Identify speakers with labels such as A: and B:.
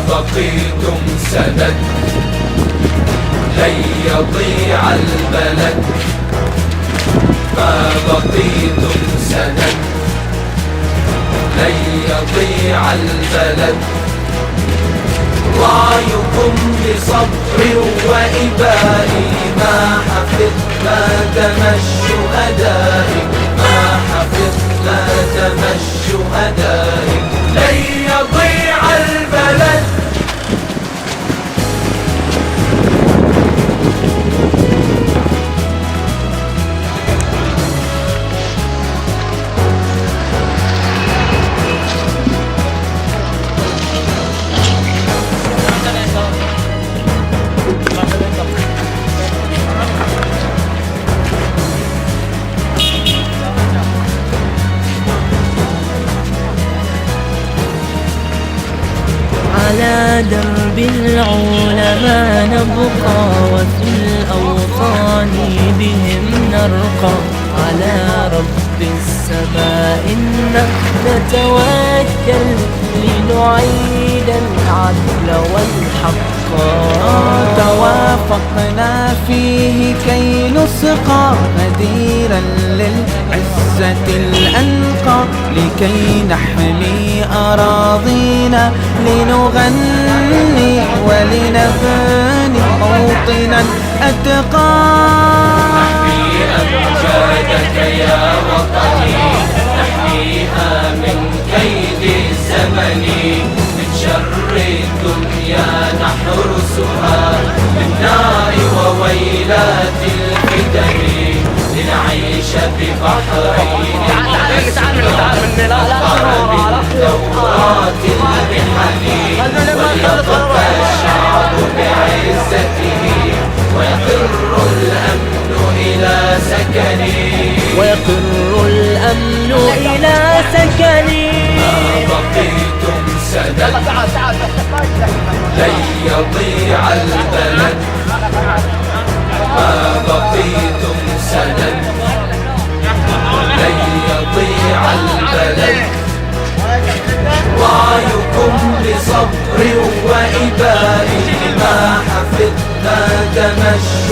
A: بقيتم سند لن يضيع البلد، ما بقيتم سند لن يضيع البلد. رأيكم بصبر وإباء ما حفظنا دم الشهداء، ما حفظنا دم الشهداء. لن يضيع البلد.
B: على درب العلماء نبقى، وفي الأوطان بهم نرقى. على رب السماء نتوكل لنعيد العدل والحق.
C: توافقنا فيه كي نسقى مديرا للعزة الأنقى، لكي نحمي أراضينا لنغني ولنبني موطنا أتقى.
A: نحمي أمجادك يا وطني، نحميها من كيد الزمن، من شر الدنيا نحرسها، من نار وويلات الفتن، لنعيش ببحرين أطهر من دورات المحن، وليطغى الشعب بعزته، ويقر الأمن إلى سكنه،
B: ويقر الأمن إلى سكني.
A: ما بقيتم سند لن يضيع البلد، ما بقيتم سند لن يضيع البلد. رأيكم بصبر وإباء ما حفظنا دم الشهداء.